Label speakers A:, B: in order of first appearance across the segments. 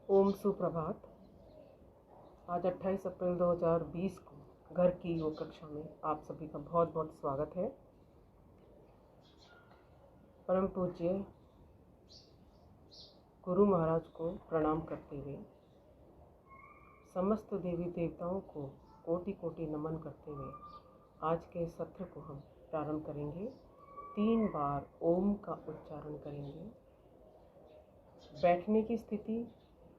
A: ओम सुप्रभात। आज 28 अप्रैल 2020 को घर की योग कक्षा में आप सभी का बहुत बहुत स्वागत है। परम पूज्य गुरु महाराज को प्रणाम करते हुए समस्त देवी देवताओं को कोटि कोटि नमन करते हुए आज के सत्र को हम प्रारंभ करेंगे। 3 बार ओम का उच्चारण करेंगे। बैठने की स्थिति,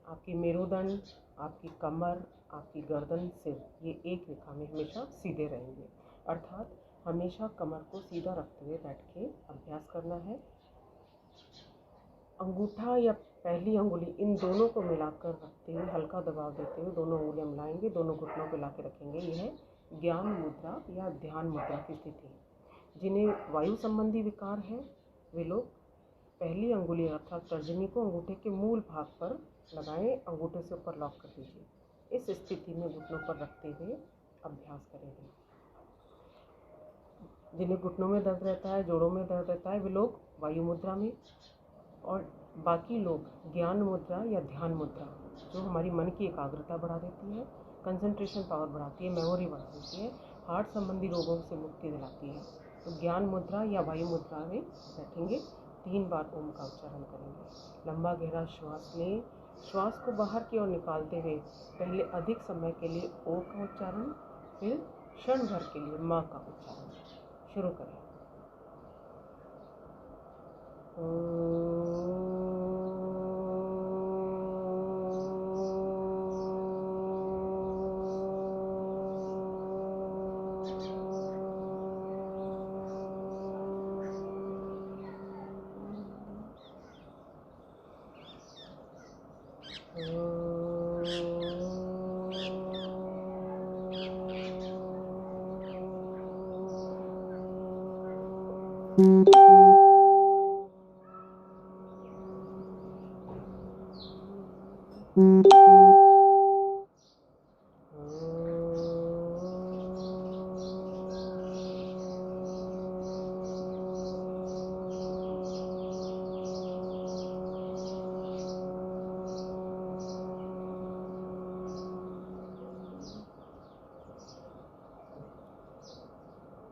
A: आपकी मेरुदंड, आपकी कमर, आपकी गर्दन, सिर, ये एक रेखा में हमेशा सीधे रहेंगे। अर्थात हमेशा कमर को सीधा रखते हुए बैठ के अभ्यास करना है। अंगूठा या पहली अंगुली इन दोनों को मिलाकर रखते हुए हल्का दबाव देते हुए दोनों उंगलियां मिलाएंगे, दोनों घुटनों पे लाके रखेंगे। यह है ज्ञान मुद्रा या ध्यान मुद्रा की स्थिति। जिन्हें वायु संबंधी विकार है वे लोग पहली अंगुली अर्थात तर्जनी को अंगूठे के मूल भाग पर लगाएं, अंगूठे से ऊपर लॉक कर दीजिए। इस स्थिति में घुटनों पर रखते हुए अभ्यास करेंगे। जिन्हें घुटनों में दर्द रहता है, जोड़ों में दर्द रहता है, वे लोग वायु मुद्रा में, और बाकी लोग ज्ञान मुद्रा या ध्यान मुद्रा, जो हमारी मन की एकाग्रता बढ़ा देती है, कंसंट्रेशन पावर बढ़ाती है, मेमोरी बढ़ा देती है, हार्ट संबंधी रोगों से मुक्ति दिलाती है। तो ज्ञान मुद्रा या वायु मुद्रा में बैठेंगे। 3 बार ओम का उच्चारण करेंगे। लंबा गहरा श्वास लें। श्वास को बाहर की ओर निकालते हुए पहले अधिक समय के लिए ओ का उच्चारण, फिर क्षण भर के लिए माँ का उच्चारण। शुरू करें।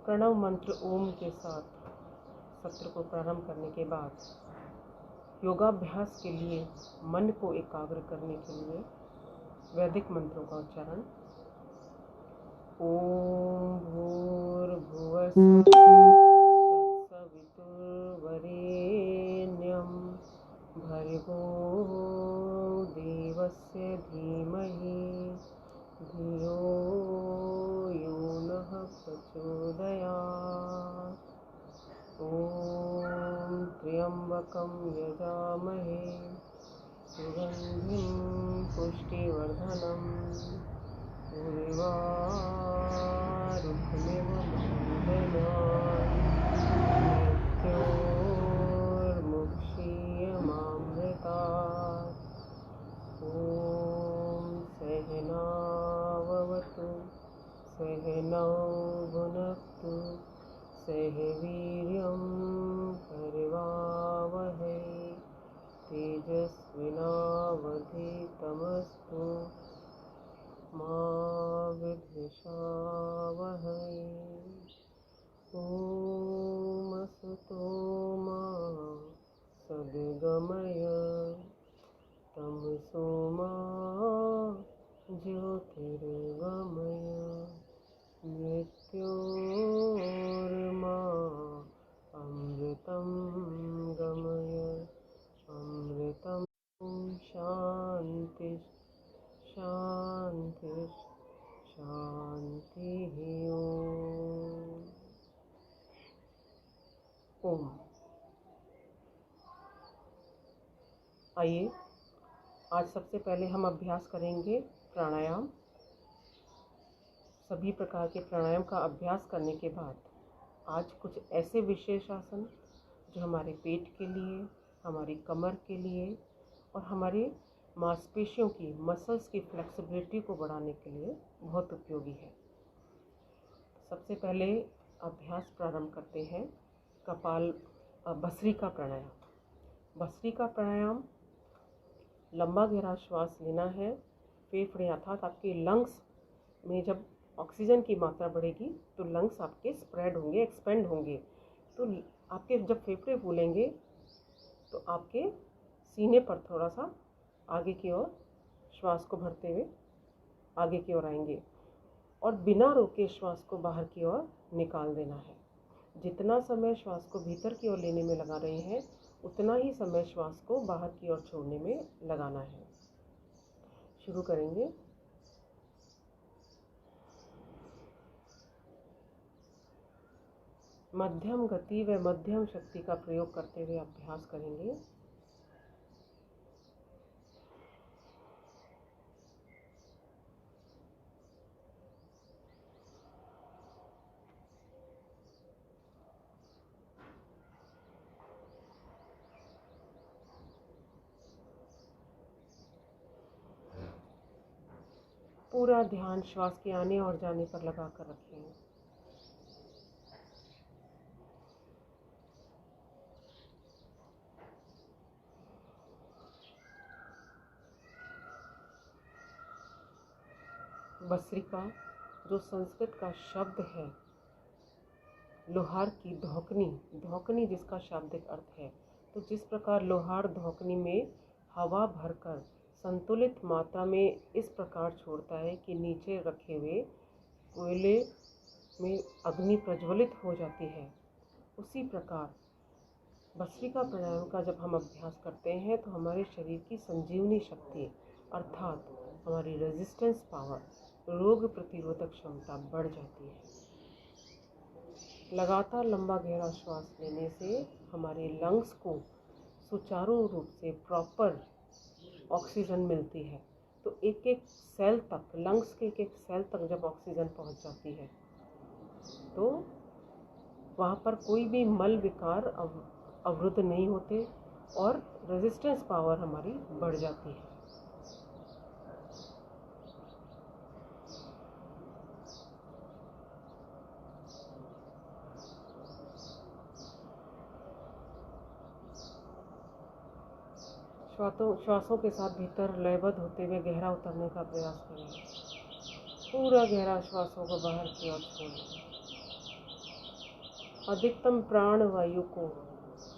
A: प्रणव मंत्र ओम के साथ सत्र को प्रारंभ करने के बाद योगाभ्यास के लिए मन को एकाग्र करने के लिए वैदिक मंत्रों का उच्चारण। ओम भूर्भुवः तत्सवितुर्वरेण्यं भर्गो देवस्य धीमहि धियो यो नः प्रचोदयात्। ॐ त्र्यम्बकं यजामहे सुगन्धिं पुष्टिवर्धनम् उर्वारुकमिव बन्धनात् मृत्योर्मुक्षीयमामृतात्। ॐ सहनाववतु सहनौ भुनक्तु सह वीर्यं करवावहै तेजस्विनावधीतमस्तु मा विद्विषावहै। ॐ असतो मा सद्गमय तमसो मा ज्योतिर्गमय मृत्योर्मा अमृतं गमय। अमृतं शान्ति शान्ति शान्तिः। ओम। आइए आज सबसे पहले हम अभ्यास करेंगे प्राणायाम। सभी प्रकार के प्राणायाम का अभ्यास करने के बाद आज कुछ ऐसे विशेष आसन जो हमारे पेट के लिए, हमारी कमर के लिए और हमारे मांसपेशियों की मसल्स की फ्लेक्सिबिलिटी को बढ़ाने के लिए बहुत उपयोगी है। सबसे पहले अभ्यास प्रारंभ करते हैं भस्त्रिका प्राणायाम। भस्त्रिका प्राणायाम लंबा गहरा श्वास लेना है। फेफड़े अर्थात आपके लंग्स में जब ऑक्सीजन की मात्रा बढ़ेगी तो लंग्स आपके स्प्रेड होंगे, एक्सपेंड होंगे। तो आपके जब फेफड़े फूलेंगे तो आपके सीने पर थोड़ा सा आगे की ओर श्वास को भरते हुए आगे की ओर आएंगे और बिना रोके श्वास को बाहर की ओर निकाल देना है। जितना समय श्वास को भीतर की ओर लेने में लगा रहे हैं उतना ही समय श्वास को बाहर की ओर छोड़ने में लगाना है। शुरू करेंगे। मध्यम गति व मध्यम शक्ति का प्रयोग करते हुए अभ्यास करेंगे। पूरा ध्यान श्वास के आने और जाने पर लगा कर रखें। भस्त्रिका जो संस्कृत का शब्द है, लोहार की धौकनी, धौकनी जिसका शाब्दिक अर्थ है, तो जिस प्रकार लोहार धौकनी में हवा भरकर संतुलित मात्रा में इस प्रकार छोड़ता है कि नीचे रखे हुए कोयले में अग्नि प्रज्वलित हो जाती है, उसी प्रकार भस्त्रिका प्राणायाम का जब हम अभ्यास करते हैं तो हमारे शरीर की संजीवनी शक्ति अर्थात हमारी रेजिस्टेंस पावर, रोग प्रतिरोधक क्षमता बढ़ जाती है। लगातार लंबा गहरा श्वास लेने से हमारे लंग्स को सुचारू रूप से प्रॉपर ऑक्सीजन मिलती है। तो एक एक सेल तक, लंग्स के एक एक सेल तक जब ऑक्सीजन पहुंच जाती है तो वहाँ पर कोई भी मल विकार अवरुद्ध नहीं होते और रेजिस्टेंस पावर हमारी बढ़ जाती है। श्वासों के साथ भीतर लयबद्ध होते हुए गहरा उतरने का प्रयास करें। पूरा गहरा श्वासों को बाहर की ओर छोड़ें। अधिकतम प्राण वायु को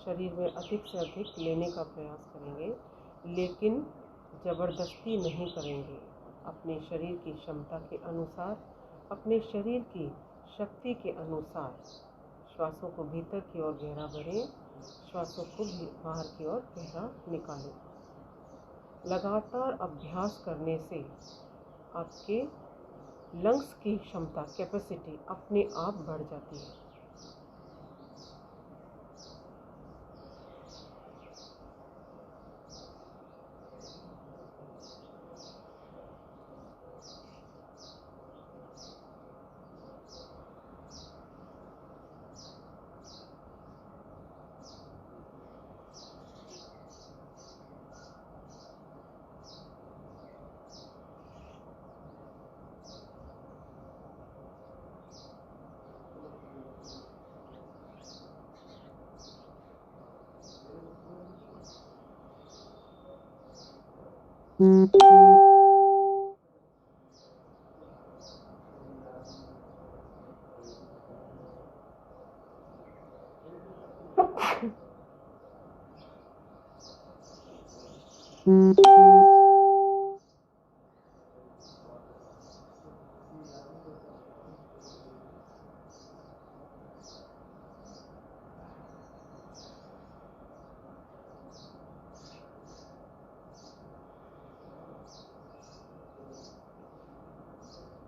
A: शरीर में अधिक से अधिक लेने का प्रयास करेंगे, लेकिन ज़बरदस्ती नहीं करेंगे। अपने शरीर की क्षमता के अनुसार, अपने शरीर की शक्ति के अनुसार श्वासों को भीतर की ओर गहरा भरें, श्वासों को बाहर की ओर गहरा निकालें। लगातार अभ्यास करने से आपके लंग्स की क्षमता, कैपेसिटी अपने आप बढ़ जाती है।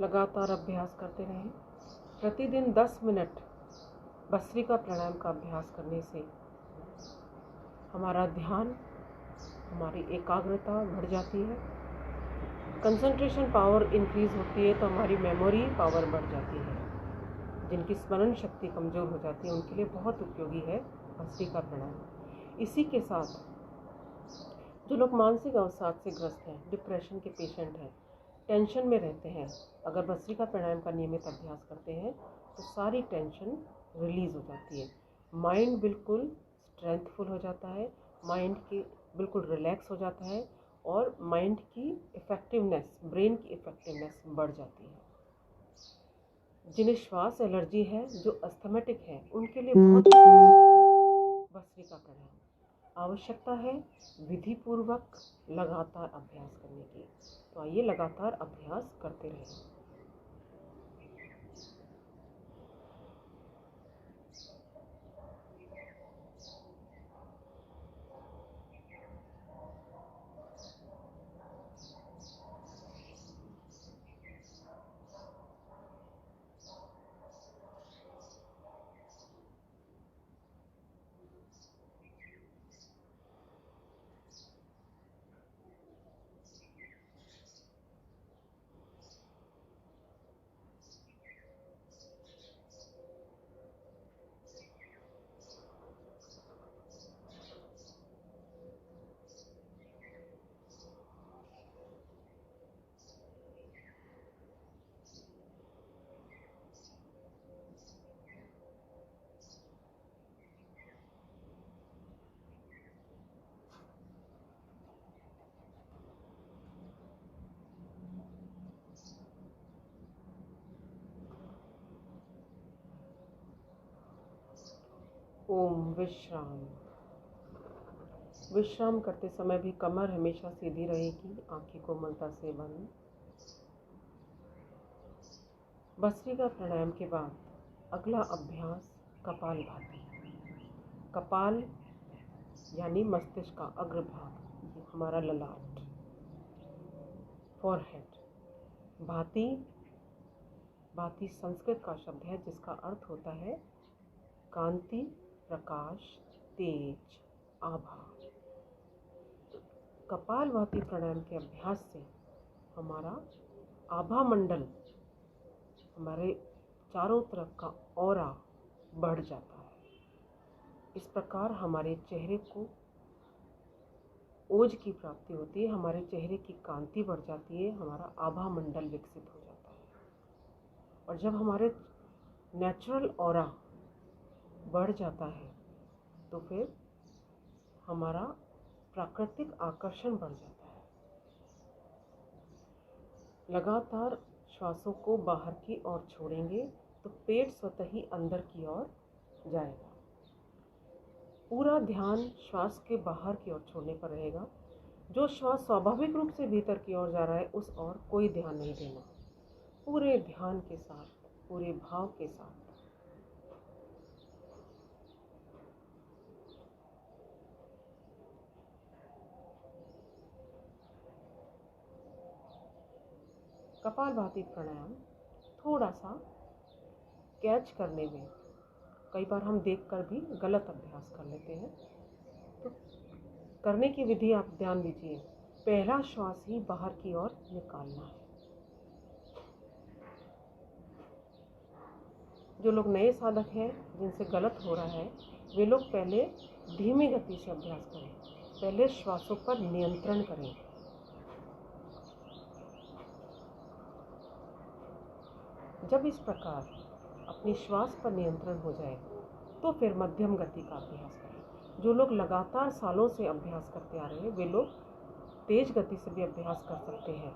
A: लगातार अभ्यास करते रहें। प्रतिदिन 10 मिनट भस्त्रिका प्राणायाम का अभ्यास करने से हमारा ध्यान, हमारी एकाग्रता बढ़ जाती है, कंसंट्रेशन पावर इंक्रीज होती है, तो हमारी मेमोरी पावर बढ़ जाती है। जिनकी स्मरण शक्ति कमज़ोर हो जाती है उनके लिए बहुत उपयोगी है भस्त्रिका प्राणायाम। इसी के साथ जो लोग मानसिक अवसाद से ग्रस्त हैं, डिप्रेशन के पेशेंट हैं, टेंशन में रहते हैं, अगर भस्त्रिका प्राणायाम का नियमित अभ्यास करते हैं तो सारी टेंशन रिलीज़ हो जाती है। माइंड बिल्कुल स्ट्रेंथफुल हो जाता है, माइंड के बिल्कुल रिलैक्स हो जाता है और माइंड की इफ़ेक्टिवनेस, ब्रेन की इफ़ेक्टिवनेस बढ़ जाती है। जिन्हें श्वास एलर्जी है, जो अस्थमेटिक है, उनके लिए बहुत भस्त्रिका प्राणायाम। आवश्यकता है विधि पूर्वक लगातार अभ्यास करने की। तो आइए लगातार अभ्यास करते रहें। ओम विश्राम। विश्राम करते समय भी कमर हमेशा सीधी रहेगी, आंखें कोमलता से बंद। भस्त्रिका प्राणायाम के बाद अगला अभ्यास कपालभाति। कपाल यानी मस्तिष्क का अग्रभाग, हमारा ललाट, फॉरहेड। भाति, भाति संस्कृत का शब्द है जिसका अर्थ होता है कांति, प्रकाश, तेज, आभा। कपालभाति प्राणायाम के अभ्यास से हमारा आभा मंडल, हमारे चारों तरफ का ऑरा बढ़ जाता है। इस प्रकार हमारे चेहरे को ओज की प्राप्ति होती है, हमारे चेहरे की कांति बढ़ जाती है, हमारा आभा मंडल विकसित हो जाता है। और जब हमारे नेचुरल ऑरा बढ़ जाता है तो फिर हमारा प्राकृतिक आकर्षण बढ़ जाता है। लगातार श्वासों को बाहर की ओर छोड़ेंगे तो पेट स्वतः ही अंदर की ओर जाएगा। पूरा ध्यान श्वास के बाहर की ओर छोड़ने पर रहेगा। जो श्वास स्वाभाविक रूप से भीतर की ओर जा रहा है उस ओर कोई ध्यान नहीं देना। पूरे ध्यान के साथ, पूरे भाव के साथ कपालभाति प्राणायाम थोड़ा सा कैच करने में, कई बार हम देखकर भी गलत अभ्यास कर लेते हैं। तो करने की विधि आप ध्यान दीजिए। पहला श्वास ही बाहर की ओर निकालना है। जो लोग नए साधक हैं, जिनसे गलत हो रहा है, वे लोग पहले धीमी गति से अभ्यास करें। पहले श्वासों पर नियंत्रण करें। जब इस प्रकार अपनी श्वास पर नियंत्रण हो जाए तो फिर मध्यम गति का अभ्यास करें। जो लोग लगातार सालों से अभ्यास करते आ रहे हैं वे लोग तेज गति से भी अभ्यास कर सकते हैं,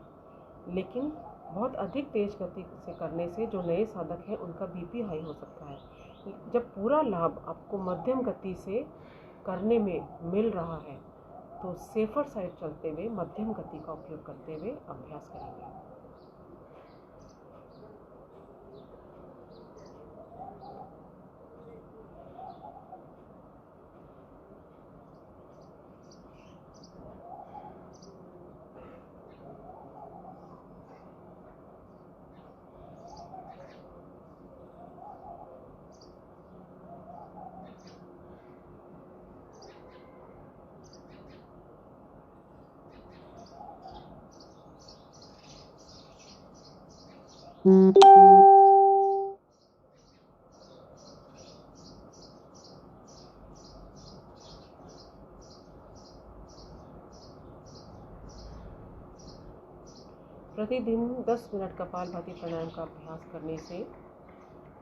A: लेकिन बहुत अधिक तेज गति से करने से जो नए साधक हैं उनका बीपी हाई हो सकता है। जब पूरा लाभ आपको मध्यम गति से करने में मिल रहा है तो सेफर साइड चलते हुए मध्यम गति का उपयोग करते हुए अभ्यास करेंगे। प्रतिदिन 10 मिनट कपालभाति प्राणायाम का अभ्यास करने से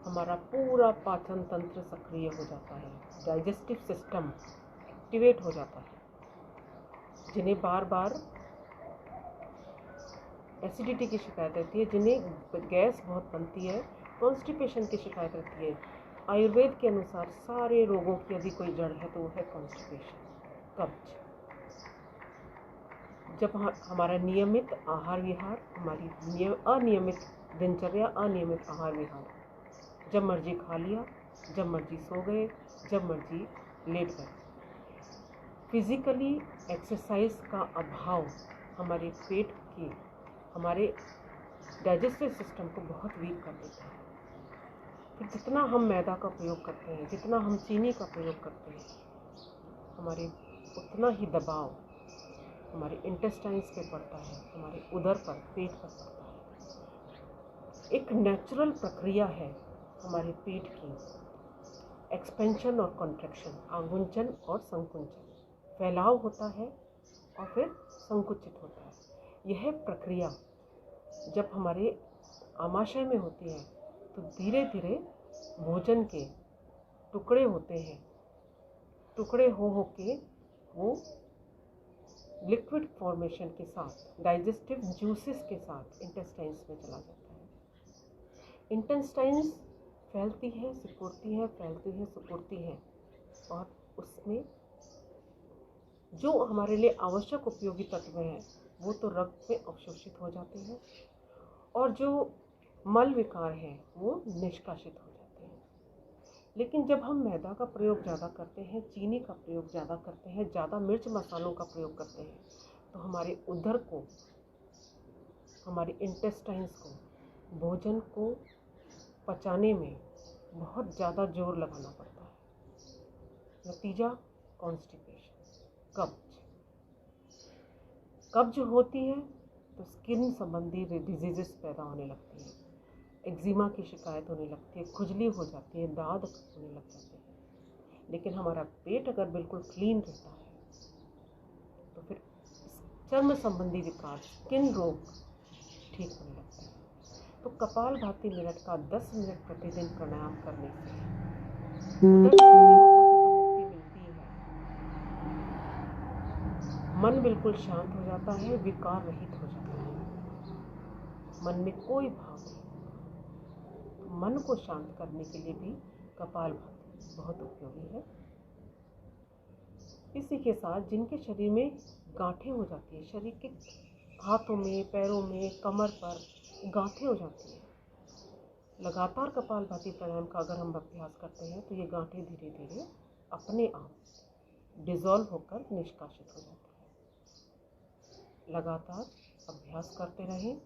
A: हमारा पूरा पाचन तंत्र सक्रिय हो जाता है, डाइजेस्टिव सिस्टम एक्टिवेट हो जाता है। जिन्हें बार बार एसिडिटी की शिकायत रहती है, जिन्हें गैस बहुत बनती है, कॉन्स्टिपेशन की शिकायत रहती है। आयुर्वेद के अनुसार सारे रोगों की यदि कोई जड़ है तो वो है कॉन्स्टिपेशन, कब्ज। जब हमारा नियमित आहार विहार, हमारी अनियमित दिनचर्या, अनियमित आहार विहार, जब मर्जी खा लिया, जब मर्जी सो गए, जब मर्जी लेट गए, फिजिकली एक्सरसाइज का अभाव हमारे पेट के, हमारे डाइजेस्टिव सिस्टम को बहुत वीक कर देता है। फिर जितना हम मैदा का प्रयोग करते हैं, जितना हम चीनी का प्रयोग करते हैं, हमारे उतना ही दबाव हमारे इंटेस्टाइन्स पे पड़ता है, हमारे उदर पर, पेट पर पड़ता है। एक नेचुरल प्रक्रिया है हमारे पेट की, एक्सपेंशन और कॉन्ट्रैक्शन, आकुंचन और संकुंचन, फैलाव होता है और फिर संकुचित होता है। यह प्रक्रिया जब हमारे आमाशय में होती है तो धीरे धीरे भोजन के टुकड़े होते हैं, टुकड़े हो के वो लिक्विड फॉर्मेशन के साथ, डाइजेस्टिव जूसेस के साथ इंटेस्टाइन्स में चला जाता है। इंटेस्टाइन्स फैलती है, सिकुड़ती है, फैलती है, सिकुड़ती है, और उसमें जो हमारे लिए आवश्यक उपयोगी तत्व हैं वो तो रक्त में अवशोषित हो जाते हैं, और जो मल विकार हैं वो निष्कासित हो जाते हैं। लेकिन जब हम मैदा का प्रयोग ज़्यादा करते हैं, चीनी का प्रयोग ज़्यादा करते हैं, ज़्यादा मिर्च मसालों का प्रयोग करते हैं, तो हमारे उदर को, हमारे इंटेस्टाइन्स को, भोजन को पचाने में बहुत ज़्यादा जोर लगाना पड़ता है। नतीजा कॉन्स्टिपेशन, कब्ज। कब्ज होती है तो स्किन संबंधी डिजीजेस पैदा होने लगती हैं, एक्जिमा की शिकायत होने लगती है, खुजली हो जाती है, दाद होने लग जाते हैं। लेकिन हमारा पेट अगर बिल्कुल क्लीन रहता है तो फिर चर्म संबंधी विकार, स्किन रोग ठीक होने लगते हैं। तो कपालभाति मिनट का 10 मिनट प्रतिदिन प्राणायाम करने से उदर संबंधी रोगों से तो मुक्ति मिलती है, मन बिल्कुल शांत हो जाता है, विकार रहित हो जाता है, मन में कोई भाव नहीं। मन को शांत करने के लिए भी कपालभाति बहुत उपयोगी है। इसी के साथ जिनके शरीर में गांठें हो जाती है, शरीर के हाथों में, पैरों में, कमर पर गांठें हो जाती हैं, लगातार कपालभाति प्राणायाम का अगर हम अभ्यास करते हैं तो ये गांठें धीरे धीरे अपने आप डिसॉल्व होकर निष्कासित हो जाती है। लगातार अभ्यास करते रहें।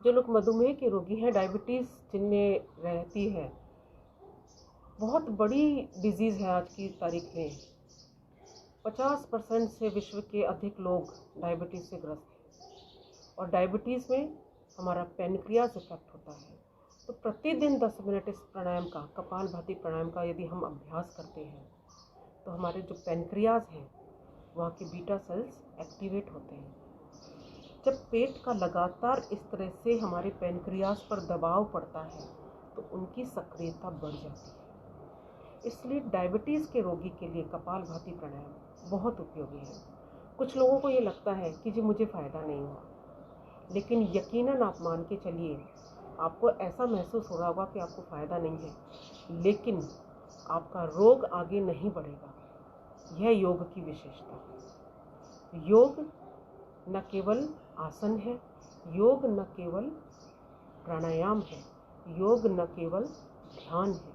A: जो लोग मधुमेह के रोगी हैं, डायबिटीज़ जिनमें रहती है, बहुत बड़ी डिजीज़ है आज की तारीख में। 50% से विश्व के अधिक लोग डायबिटीज़ से ग्रस्त हैं, और डायबिटीज़ में हमारा पैनक्रियाज इफेक्ट होता है। तो प्रतिदिन 10 मिनट इस प्राणायाम का, कपालभाति प्राणायाम का यदि हम अभ्यास करते हैं तो हमारे जो पैनक्रियाज हैं वहाँ के बीटा सेल्स एक्टिवेट होते हैं। जब पेट का लगातार इस तरह से हमारे पैनक्रियाज पर दबाव पड़ता है तो उनकी सक्रियता बढ़ जाती है। इसलिए डायबिटीज़ के रोगी के लिए कपालभाति प्राणायाम बहुत उपयोगी है। कुछ लोगों को ये लगता है कि जी मुझे फ़ायदा नहीं हुआ, लेकिन यकीनन आप मान के चलिए, आपको ऐसा महसूस हो रहा होगा कि आपको फ़ायदा नहीं है, लेकिन आपका रोग आगे नहीं बढ़ेगा। यह योग की विशेषता है। योग न केवल आसन है, योग न केवल प्राणायाम है, योग न केवल ध्यान है,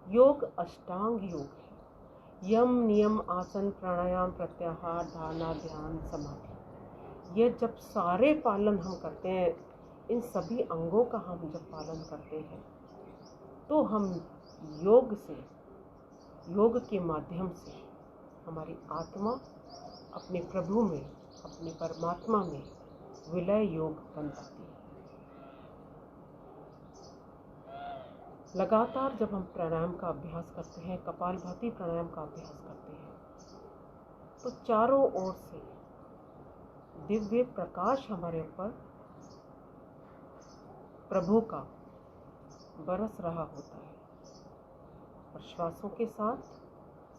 A: योग अष्टांग योग है। यम नियम आसन प्राणायाम प्रत्याहार धारणा ध्यान समाधि, ये जब सारे पालन हम करते हैं, इन सभी अंगों का हम जब पालन करते हैं, तो हम योग के माध्यम से हमारी आत्मा अपने प्रभु में, अपने परमात्मा में विलय योग बन पाती है। लगातार जब हम प्राणायाम का अभ्यास करते हैं, कपालभाति प्राणायाम का अभ्यास करते हैं, तो चारों ओर से दिव्य प्रकाश हमारे ऊपर प्रभु का बरस रहा होता है, और श्वासों के साथ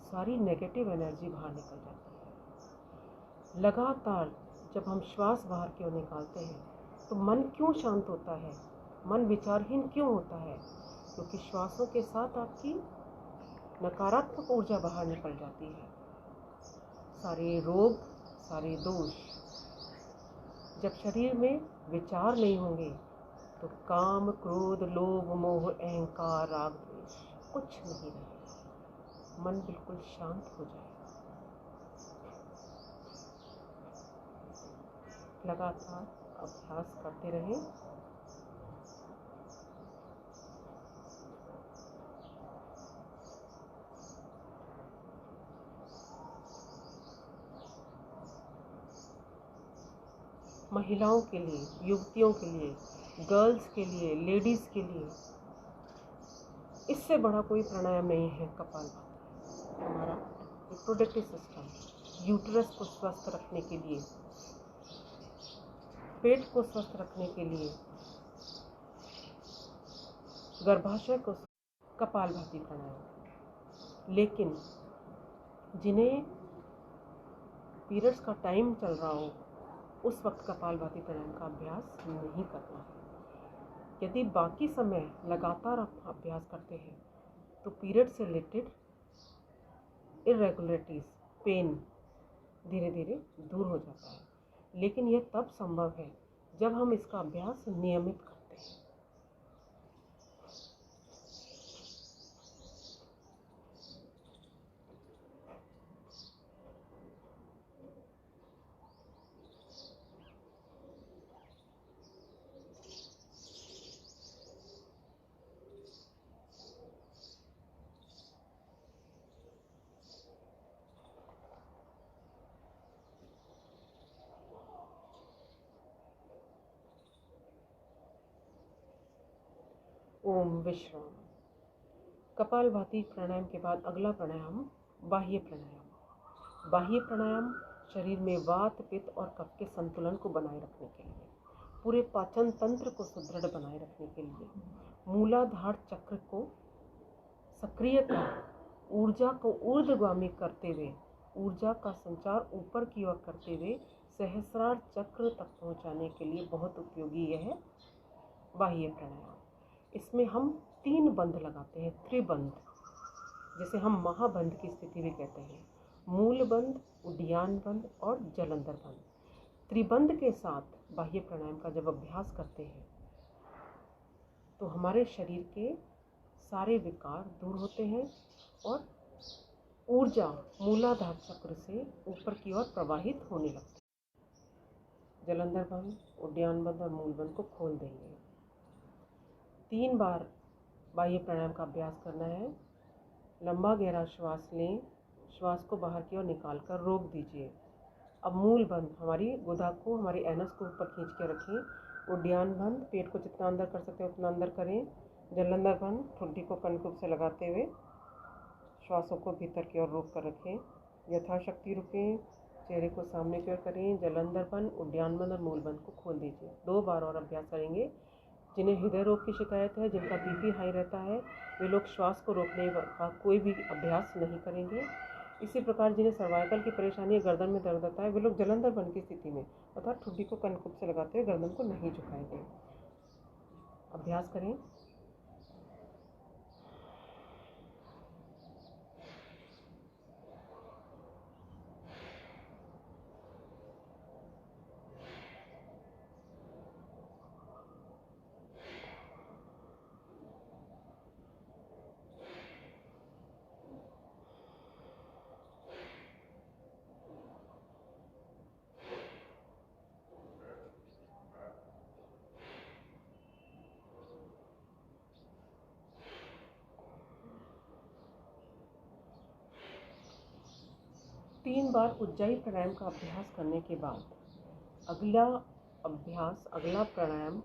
A: सारी नेगेटिव एनर्जी बाहर निकल जाती है। लगातार जब हम श्वास बाहर क्यों निकालते हैं, तो मन क्यों शांत होता है, मन विचारहीन क्यों होता है? क्योंकि श्वासों के साथ आपकी नकारात्मक ऊर्जा बाहर निकल जाती है। सारे रोग, सारे दोष, जब शरीर में विचार नहीं होंगे, तो काम क्रोध लोभ मोह अहंकार राग द्वेष कुछ नहीं रहेगा, मन बिल्कुल शांत हो जाएगा। लगातार अभ्यास करते रहें। महिलाओं के लिए, युवतियों के लिए, गर्ल्स के लिए, लेडीज़ के लिए इससे बड़ा कोई प्राणायाम नहीं है कपालभाति। हमारा रिप्रोडक्टिव सिस्टम, यूट्रस को स्वस्थ रखने के लिए, पेट को स्वस्थ रखने के लिए, गर्भाशय को, कपालभाति प्राणायाम। लेकिन जिन्हें पीरियड्स का टाइम चल रहा हो, उस वक्त कपालभाति प्राणायाम का अभ्यास नहीं करना है। यदि बाकी समय लगातार आप अभ्यास करते हैं, तो पीरियड से रिलेटेड इरेगुलरिटीज, पेन धीरे धीरे दूर हो जाता है। लेकिन यह तब संभव है जब हम इसका अभ्यास नियमित करते हैं। ओम विश्राम। कपालभाति प्राणायाम के बाद अगला प्राणायाम बाह्य प्राणायाम। बाह्य प्राणायाम शरीर में वात पित्त और कफ के संतुलन को बनाए रखने के लिए, पूरे पाचन तंत्र को सुदृढ़ बनाए रखने के लिए, मूलाधार चक्र को सक्रिय कर ऊर्जा को ऊर्ध्वगामी करते हुए, ऊर्जा का संचार ऊपर की ओर करते हुए सहस्रार चक्र तक पहुंचाने के लिए बहुत उपयोगी यह है बाह्य प्राणायाम। इसमें हम 3 बंध लगाते हैं, त्रिबंध, जिसे हम महाबंध की स्थिति भी कहते हैं। मूल बंध, उड्डयन बंध और जलंधर बंध। त्रिबंध के साथ बाह्य प्राणायाम का जब अभ्यास करते हैं, तो हमारे शरीर के सारे विकार दूर होते हैं और ऊर्जा मूलाधार चक्र से ऊपर की ओर प्रवाहित होने लगती है। जलंधर बंध, उड्डयन बंध और मूल बंध को खोल देंगे। 3 बार बाह्य प्राणायाम का अभ्यास करना है। लंबा गहरा श्वास लें, श्वास को बाहर की ओर निकाल कर रोक दीजिए। अब मूल बंध, हमारी गुदा को, हमारी एनस को ऊपर खींच के रखें। उड्डयन बंध, पेट को जितना अंदर कर सकते हैं उतना अंदर करें। जलंधर बंध, ठुड्डी को कनकुब से लगाते हुए श्वासों को भीतर की ओर रोक कर रखें। यथाशक्ति रुकें, चेहरे को सामने की ओर करें। जलंधर बंध, उड्डयन बंध और मूल बंध को खोल दीजिए। 2 बार और अभ्यास करेंगे। जिन्हें हृदय रोग की शिकायत है, जिनका बीपी हाई रहता है, वे लोग श्वास को रोकने का कोई भी अभ्यास नहीं करेंगे। इसी प्रकार जिन्हें सर्वाइकल की परेशानी है, गर्दन में दर्द होता है, वे लोग जलंधर बंध की स्थिति में अर्थात ठुड्डी को कनकुब से लगाते हुए गर्दन को नहीं झुकाएंगे। अभ्यास करें। 3 बार उज्जाई प्राणायाम का अभ्यास करने के बाद अगला प्राणायाम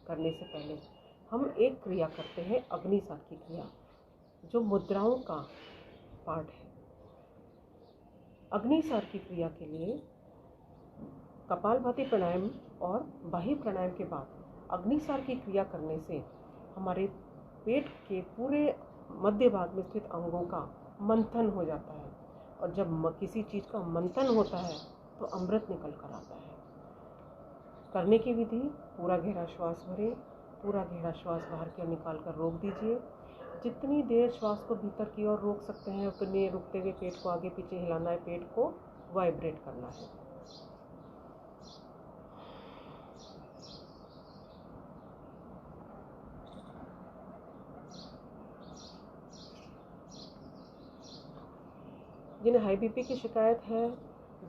A: करने से पहले हम एक क्रिया करते हैं, अग्निसार की क्रिया, जो मुद्राओं का पार्ट है। अग्निसार की क्रिया के लिए कपालभाति प्राणायाम और बाह्य प्राणायाम के बाद अग्निसार की क्रिया करने से हमारे पेट के पूरे मध्य भाग में स्थित अंगों का मंथन हो जाता है, और जब किसी चीज़ का मंथन होता है तो अमृत निकल कर आता है। करने की विधि: पूरा गहरा श्वास भरें, पूरा गहरा श्वास बाहर की ओर निकाल कर रोक दीजिए। जितनी देर श्वास को भीतर की ओर रोक सकते हैं उतनी रुकते हुए पेट को आगे पीछे हिलाना है, पेट को वाइब्रेट करना है। जिन्हें हाई बीपी की शिकायत है,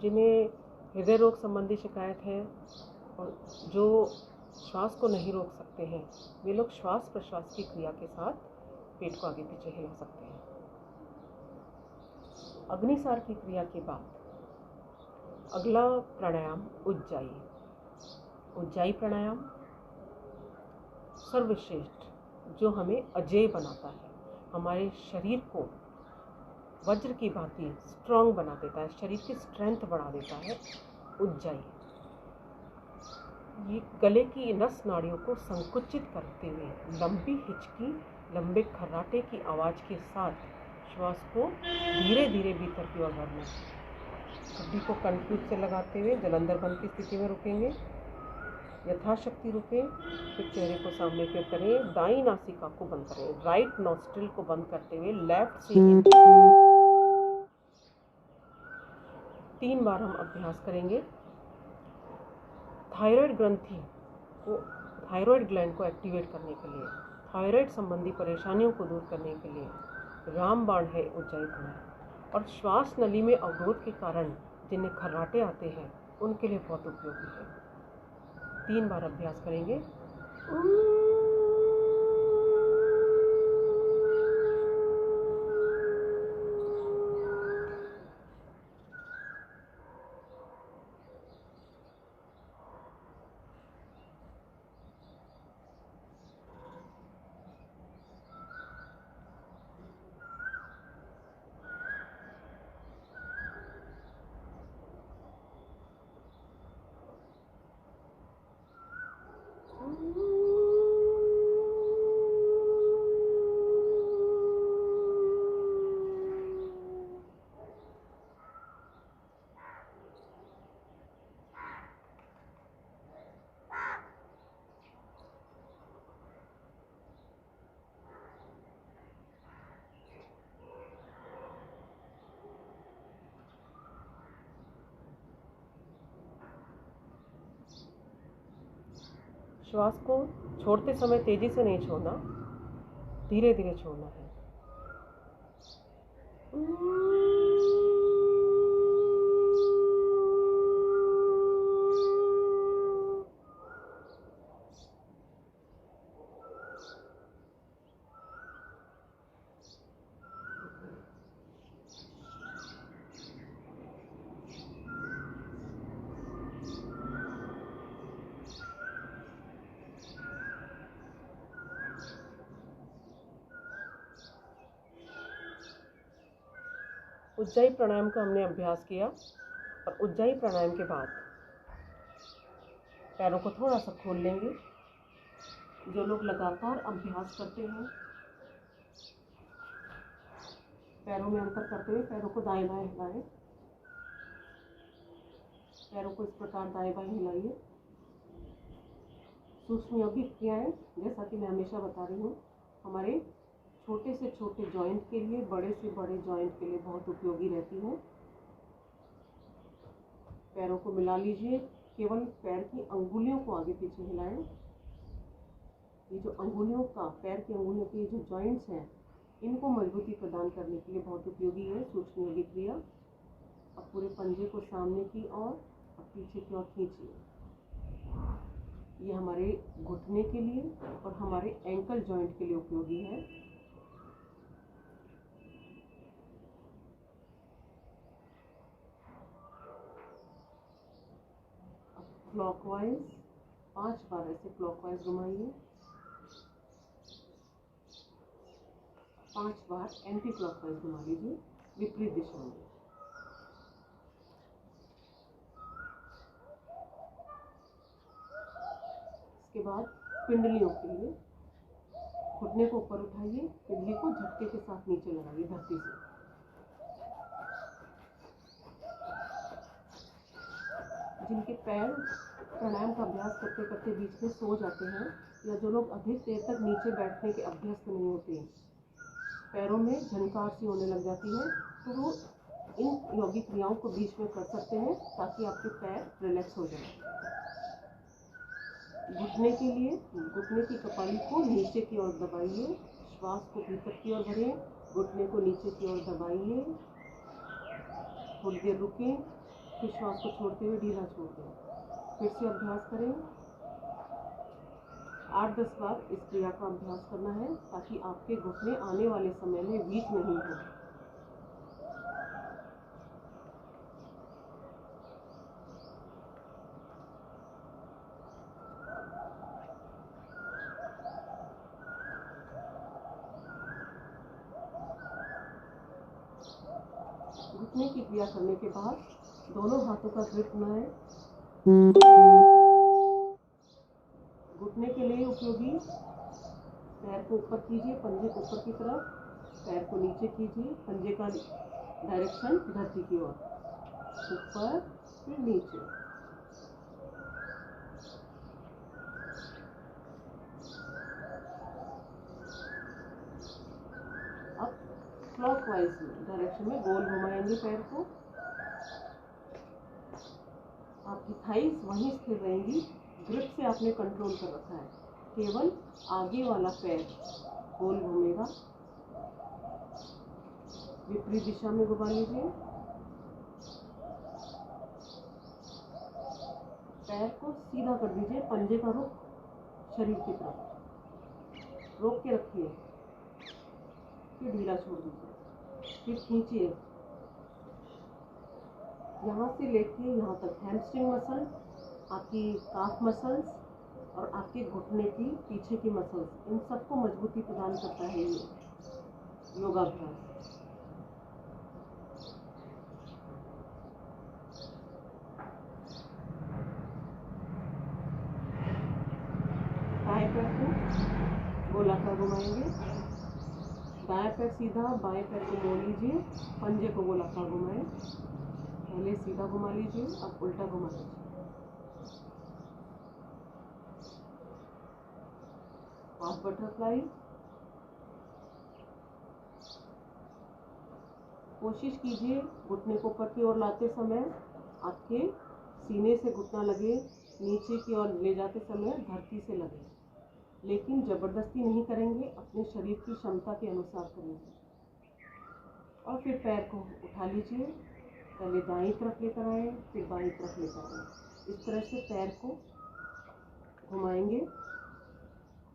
A: जिन्हें हृदय रोग संबंधी शिकायत है और जो श्वास को नहीं रोक सकते हैं, वे लोग श्वास प्रश्वास की क्रिया के साथ पेट को आगे पीछे हिला सकते हैं। अग्निसार की क्रिया के बाद अगला प्राणायाम उज्जाई प्राणायाम सर्वश्रेष्ठ, जो हमें अजेय बनाता है, हमारे शरीर को वज्र की भांति स्ट्रांग बना देता है, शरीर की स्ट्रेंथ बढ़ा देता है। उज्जाई ये गले की नस नाड़ियों को संकुचित करते हुए लंबी हिचकी, लंबे खर्राटे की आवाज़ के साथ श्वास को धीरे धीरे भीतर की ओर भरना है। हड्डी को कंफ्यूज से लगाते हुए जलंधर बंद की स्थिति में रुकेंगे, यथाशक्ति रुकें। फिर चेहरे को सामने की ओर करें, दाईं नासिका को बंद करें, राइट नॉस्ट्रिल को बंद करते हुए लेफ्ट से 3 बार हम अभ्यास करेंगे। थायराइड ग्रंथि को, थायराइड ग्लैंड को एक्टिवेट करने के लिए, थायराइड संबंधी परेशानियों को दूर करने के लिए रामबाण है उज्जाई प्राणायाम। और श्वास नली में अवरोध के कारण जिन्हें खर्राटे आते हैं उनके लिए बहुत उपयोगी है। 3 बार अभ्यास करेंगे। श्वास को छोड़ते समय तेजी से नहीं छोड़ना, धीरे धीरे छोड़ना है। उज्जाई प्राणायाम का हमने अभ्यास किया, और उज्जाई प्राणायाम के बाद पैरों को थोड़ा सा खोल लेंगे। जो लोग लगातार अभ्यास करते हैं, पैरों में अंतर करते हुए पैरों को दाएं बाएं हिलाएं, पैरों को इस प्रकार दाएं बाएं हिलाइए। सूक्ष्म यौगिक क्रियाएं, जैसा कि मैं हमेशा बता रही हूँ, हमारे छोटे से छोटे जॉइंट के लिए, बड़े से बड़े जॉइंट के लिए बहुत उपयोगी रहती हैं। पैरों को मिला लीजिए, केवल पैर की अंगुलियों को आगे पीछे हिलाएं। ये जो अंगुलियों का, पैर की अंगुलियों के जो जॉइंट्स हैं, इनको मजबूती प्रदान करने के लिए बहुत उपयोगी है सूक्ष्म यौगिक क्रिया। अब पूरे पंजे को सामने की ओर, अब पीछे की ओर खींचिए। ये हमारे घुटने के लिए और हमारे एंकल जॉइंट के लिए उपयोगी है। क्लॉकवाइज 5 बार ऐसे क्लॉकवाइज घुमाइए, 5 बार एंटी क्लॉकवाइज घुमा लीजिए विपरीत दिशा में। इसके बाद पिंडलियों के लिए घुटने को ऊपर उठाइए, पिंडली को झटके के साथ नीचे लगाइए धरती से। जिनके पैर प्राणायाम का अभ्यास करते करते बीच में सो जाते हैं, या जो लोग अधिक देर तक नीचे बैठने के अभ्यस्त नहीं होते, पैरों में झनकार सी होने लग जाती है, तो वो इन योगिक क्रियाओं को बीच में कर सकते हैं ताकि आपके पैर रिलैक्स हो जाए। घुटने के लिए घुटने की कपाली को नीचे की ओर दबाइए, श्वास को भीतर की ओर भरें, घुटने को नीचे की ओर दबाइए, थोड़ी देर रुकें, फिर श्वास को छोड़ते हुए ढीला छोड़ दें। फिर से अभ्यास करें। 8-10 बार इस क्रिया का अभ्यास करना है ताकि आपके घुटने आने वाले समय में वीक नहीं हो। घुटने की क्रिया करने के बाद दोनों हाथों का ग्रिप बनाएं। घुटने के लिए उपयोगी पैर को ऊपर कीजिए, पंजे को ऊपर की तरफ, पैर को नीचे कीजिए, पंजे का डायरेक्शन धरती की ओर, ऊपर फिर नीचे। अब क्लॉकवाइज डायरेक्शन में गोल घुमाएंगे पैर को। आपकी थाइस वहीं स्थिर रहेंगी, ग्रिप से आपने कंट्रोल कर रखा है, केवल आगे वाला पैर गोल घूमेगा। विपरीत दिशा में घुमा लीजिए। पैर को सीधा कर दीजिए, पंजे का रुख शरीर की तरफ, रोक के रखिए, फिर ढीला छोड़ दीजिए, फिर खींचिए। यहाँ से लेके यहाँ तक हैमस्ट्रिंग मसल, आपकी काफ मसल्स और आपके घुटने की पीछे की मसल्स, इन सबको मजबूती प्रदान करता है ये योगाभ्यास। दाएं पैर को गोलाकार घुमाएंगे, दाएं पैर सीधा, बाएं पैर को मोड़ लीजिए, पंजे को गोलाकार घुमाएं। पहले सीधा घुमा लीजिए, अब उल्टा घुमा लीजिए। Half butterfly. कोशिश कीजिए घुटने को ऊपर की ओर लाते समय आपके सीने से घुटना लगे, नीचे की ओर ले जाते समय धरती से लगे, लेकिन जबरदस्ती नहीं करेंगे, अपने शरीर की क्षमता के अनुसार करेंगे। और फिर पैर को उठा लीजिए, पहले दाईं तरफ लेकर आए, फिर बाईं तरफ लेकर आए। इस तरह से पैर को घुमाएंगे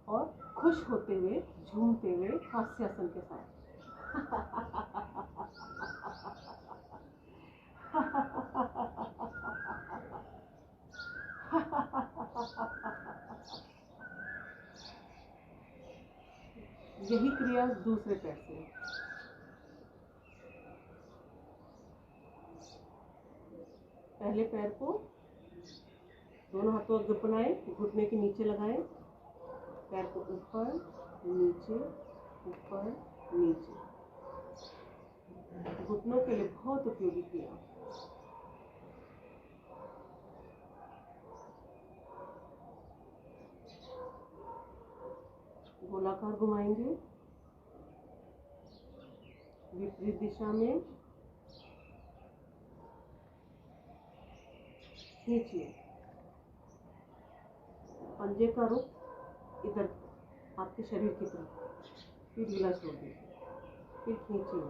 A: और खुश होते हुए, झूमते हुए, हास्यासन के साथ। यही क्रिया दूसरे पैर से। पहले पैर को दोनों हाथों ग्रिप बनाएं, घुटने के नीचे लगाएं, पैर को ऊपर नीचे, ऊपर नीचे। घुटनों के लिए बहुत उपयोगी क्रिया। गोलाकार घुमाएंगे, विपरीत दिशा में खींचिए, पंजे का रुख इधर आपके शरीर की तरफ, फिर ढीला छोड़ दीजिए, फिर खींचिए,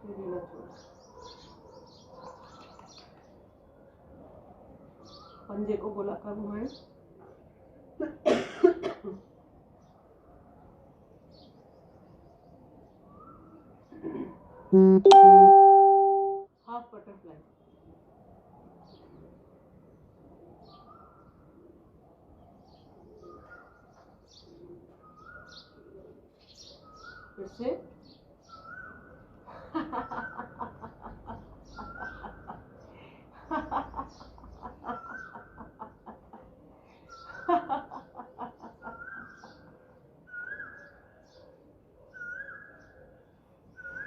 A: फिर ढीला छोड़, पंजे को गोलाकार घुमाएं। Half butterfly. फिर से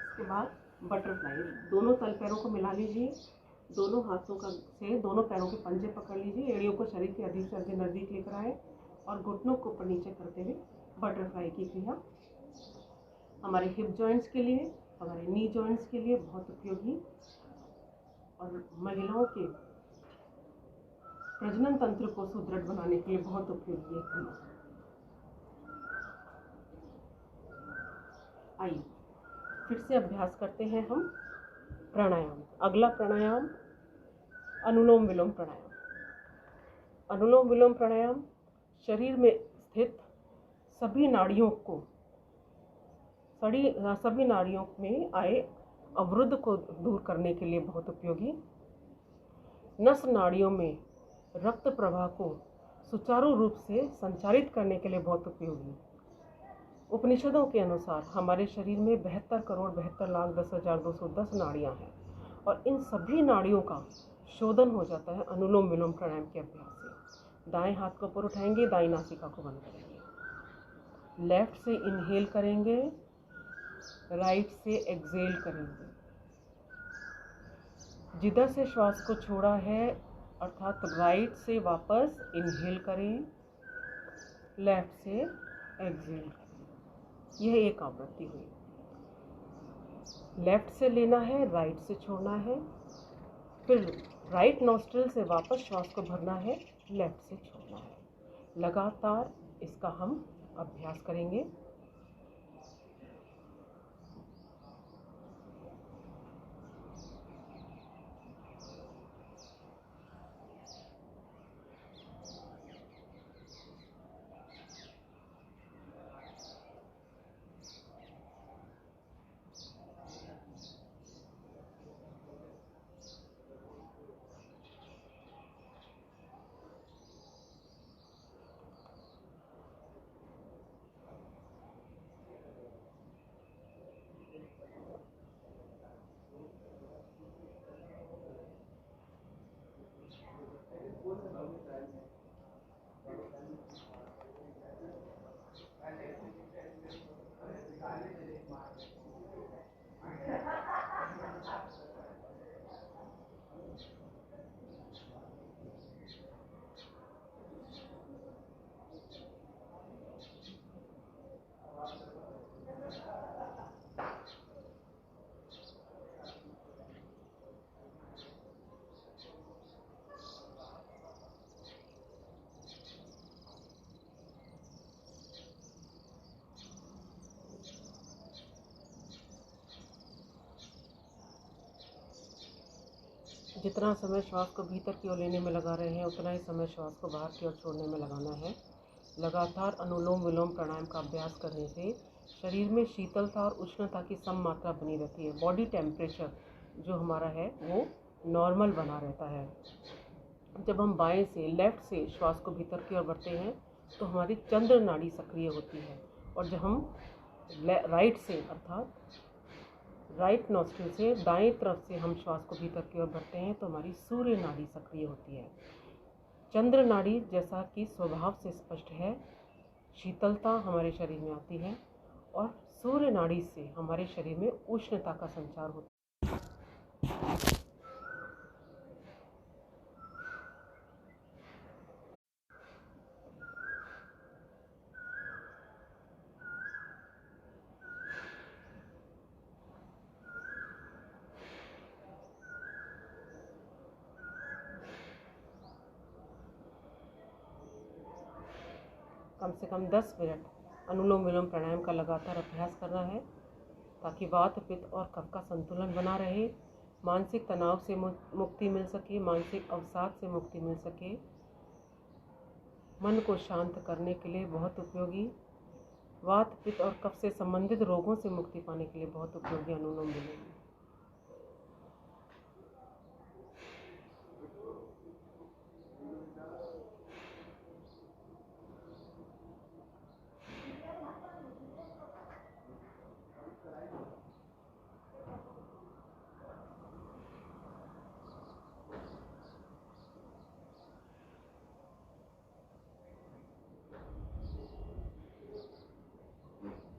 A: इसके बाद बटरफ्लाई, दोनों तल पैरों को मिला लीजिए, दोनों हाथों का से दोनों पैरों के पंजे पकड़ लीजिए, एड़ियों को शरीर के अधिक से अधिक नजदीक लेकर आए और घुटनों को ऊपर नीचे करते हुए बटरफ्लाई की क्रिया हमारे हिप जॉइंट्स के लिए, हमारे नी जॉइंट्स के लिए बहुत उपयोगी और महिलाओं के प्रजनन तंत्र को सुदृढ़ बनाने के लिए बहुत उपयोगी है। आइए फिर से अभ्यास करते हैं हम प्राणायाम। अगला प्राणायाम अनुलोम विलोम प्राणायाम। अनुलोम विलोम प्राणायाम शरीर में स्थित सभी नाड़ियों में आए अवरुद्ध को दूर करने के लिए बहुत उपयोगी, नस नाड़ियों में रक्त प्रवाह को सुचारू रूप से संचारित करने के लिए बहुत उपयोगी। उपनिषदों के अनुसार हमारे शरीर में 72,72,10,210 नाड़ियां हैं और इन सभी नाड़ियों का शोधन हो जाता है अनुलोम विलोम प्राणायाम के अभ्यास से। दाएं हाथ को ऊपर उठाएंगे, दाईं नासिका को बंद करेंगे, लेफ्ट से इनहेल करेंगे, राइट से एक्सहेल करेंगे। जिधर से श्वास को छोड़ा है अर्थात राइट से वापस इनहेल करें, लेफ्ट से एक्सहेल करें। यह एक आवृत्ति हुई। लेफ्ट से लेना है, राइट से छोड़ना है, फिर राइट नॉस्ट्रिल से वापस श्वास को भरना है, लेफ्ट से छोड़ना है। लगातार इसका हम अभ्यास करेंगे। जितना समय श्वास को भीतर की ओर लेने में लगा रहे हैं उतना ही समय श्वास को बाहर की ओर छोड़ने में लगाना है। लगातार अनुलोम विलोम प्राणायाम का अभ्यास करने से शरीर में शीतलता और उष्णता की सम मात्रा बनी रहती है। बॉडी टेम्परेचर जो हमारा है वो नॉर्मल बना रहता है। जब हम बाएं से लेफ्ट से श्वास को भीतर की ओर बढ़ते हैं तो हमारी चंद्र नाड़ी सक्रिय होती है और जब हम राइट से अर्थात राइट नॉस्ट्रिल से दाएं तरफ से हम श्वास को भीतर की ओर भरते हैं तो हमारी सूर्य नाड़ी सक्रिय होती है। चंद्र नाड़ी जैसा कि स्वभाव से स्पष्ट है, शीतलता हमारे शरीर में आती है और सूर्य नाड़ी से हमारे शरीर में उष्णता का संचार होता है। कम से कम 10 मिनट अनुलोम विलोम प्राणायाम का लगातार अभ्यास करना है ताकि वात पित्त और कफ का संतुलन बना रहे, मानसिक तनाव से मुक्ति मिल सके, मानसिक अवसाद से मुक्ति मिल सके। मन को शांत करने के लिए बहुत उपयोगी, वात पित्त और कफ से संबंधित रोगों से मुक्ति पाने के लिए बहुत उपयोगी अनुलोम विलोम।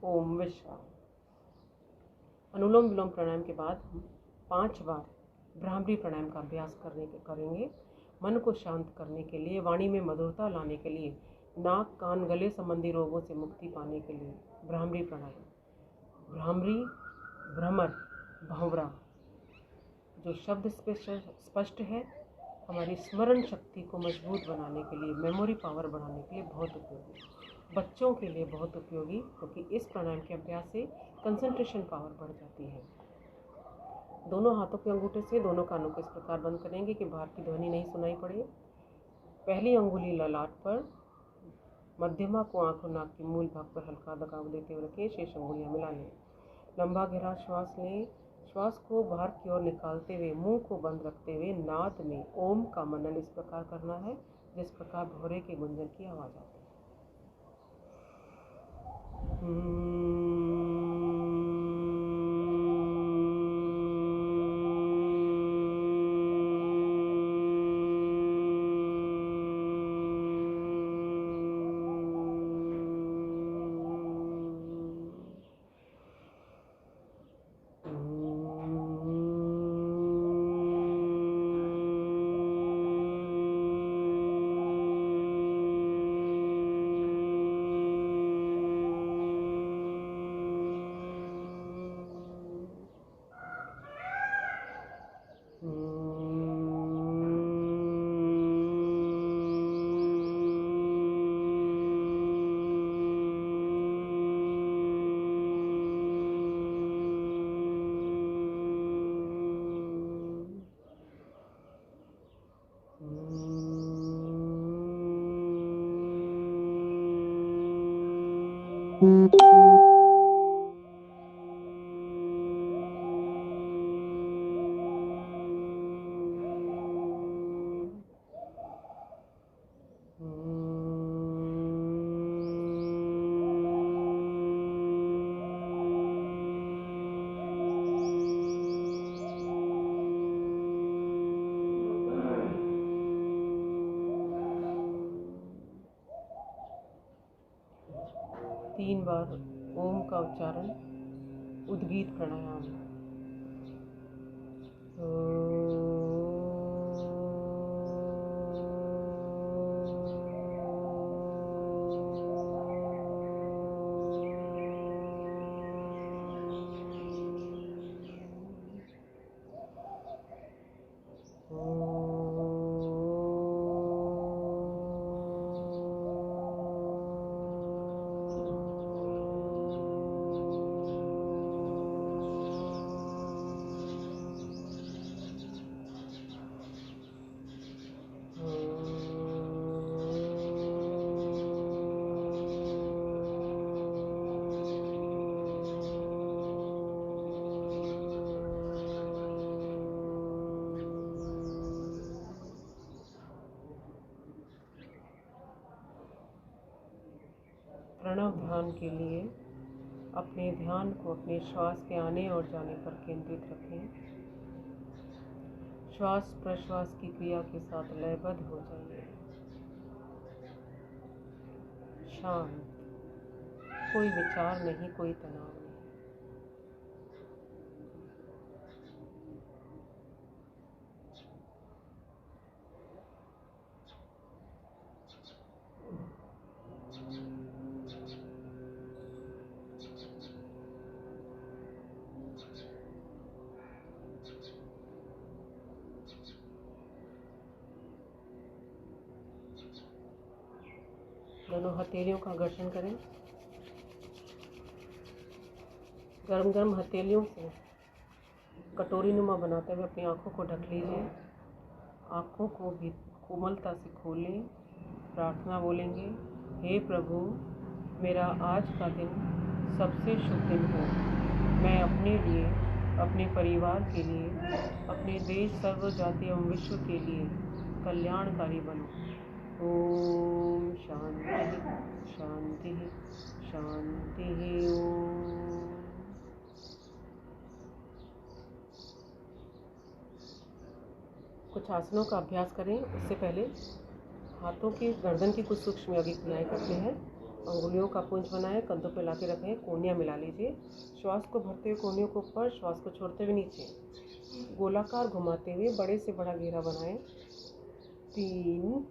A: ओम विश्राम। अनुलोम विलोम प्राणायाम के बाद हम 5 बार भ्रामरी प्राणायाम का अभ्यास करेंगे। मन को शांत करने के लिए, वाणी में मधुरता लाने के लिए, नाक कान गले संबंधी रोगों से मुक्ति पाने के लिए भ्रामरी प्राणायाम। भ्रामरी, भ्रमर, भंवरा जो शब्द स्पष्ट है, हमारी स्मरण शक्ति को मजबूत बनाने के लिए, मेमोरी पावर बढ़ाने के लिए बहुत उपयोगी, बच्चों के लिए बहुत उपयोगी, क्योंकि इस प्राणायाम के अभ्यास से कंसंट्रेशन पावर बढ़ जाती है। दोनों हाथों के अंगूठे से दोनों कानों को इस प्रकार बंद करेंगे कि बाहर की ध्वनि नहीं सुनाई पड़े। पहली अंगुली ललाट पर, मध्यमा को आंख और नाक के मूल भाग पर हल्का दबाव देते हुए रखें। शेष अंगुलियां मिला लें। लंबा गहरा श्वास लें। श्वास को बाहर की ओर निकालते हुए मुंह को बंद रखते हुए नाद में ओम का मनन इस प्रकार करना है जिस प्रकार भौरे के गुंजन की आवाज आती है। तीन बार ओम का उच्चारण, उद्गीत प्राणायाम। प्रणव ध्यान के लिए अपने ध्यान को अपने श्वास के आने और जाने पर केंद्रित रखें। श्वास प्रश्वास की क्रिया के साथ लयबद्ध हो जाइए। शांत, कोई विचार नहीं, कोई तनाव नहीं। दोनों हथेलियों का घर्षण करें। गरम गरम हथेलियों से कटोरी नुमा बनाते हुए अपनी आंखों को ढक लीजिए। आंखों को भी कोमलता से खोलें। प्रार्थना बोलेंगे, हे प्रभु, मेरा आज का दिन सबसे शुभ दिन हो। मैं अपने लिए, अपने परिवार के लिए, अपने देश, सर्व जाति एवं विश्व के लिए कल्याणकारी बनूं। ओम शांति शांति शांति। ओम। कुछ आसनों का अभ्यास करें। इससे पहले हाथों की गर्दन की कुछ सूक्ष्म योगिक क्रियाएं करते हैं। अंगुलियों का पुंज बनाएं, कंधों पे लाके रखें, कोहनियाँ मिला लीजिए। श्वास को भरते हुए कोहनियों को ऊपर, श्वास को छोड़ते हुए नीचे। गोलाकार घुमाते हुए बड़े से बड़ा घेरा बनाएं। 3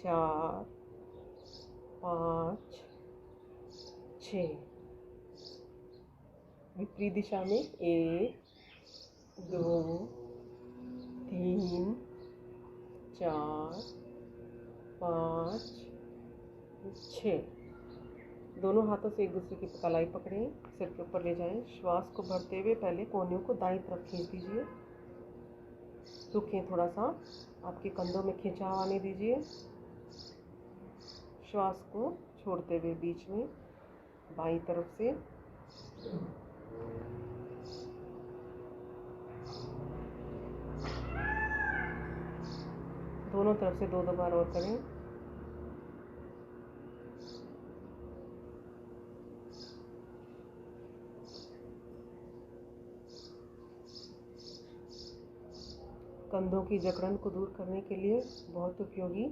A: 4 5 6। विपरीत दिशा में 1 2 3 4 5 6। दोनों हाथों से एक दूसरे की कलाई पकड़ें, सिर के ऊपर ले जाएं। श्वास को भरते हुए पहले कोहनियों को दाईं तरफ खींच दीजिए। रुकें, थोड़ा सा आपके कंधों में खिंचाव आने दीजिए। श्वास को छोड़ते हुए बीच में बाईं तरफ से दोनों तरफ से 2 बार और करें। कंधों की जकड़न को दूर करने के लिए बहुत उपयोगी।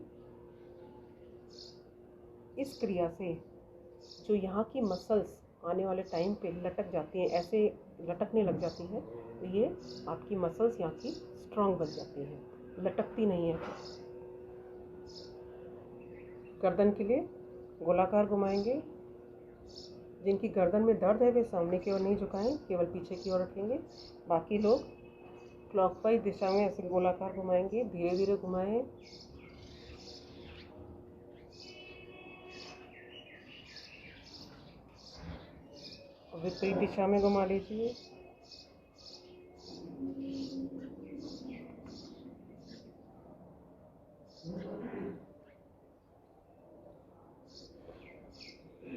A: इस क्रिया से जो यहाँ की मसल्स आने वाले टाइम पे लटक जाती हैं, ऐसे लटकने लग जाती हैं, ये आपकी मसल्स यहाँ की स्ट्रांग बन जाती हैं, लटकती नहीं है। गर्दन के लिए गोलाकार घुमाएंगे। जिनकी गर्दन में दर्द है वे सामने की ओर नहीं झुकाएं, केवल पीछे की ओर रखेंगे। बाकी लोग क्लॉकवाइज दिशा में ऐसे गोलाकार घुमाएंगे। धीरे धीरे घुमाएं। विपरीत दिशा में घुमा लीजिए।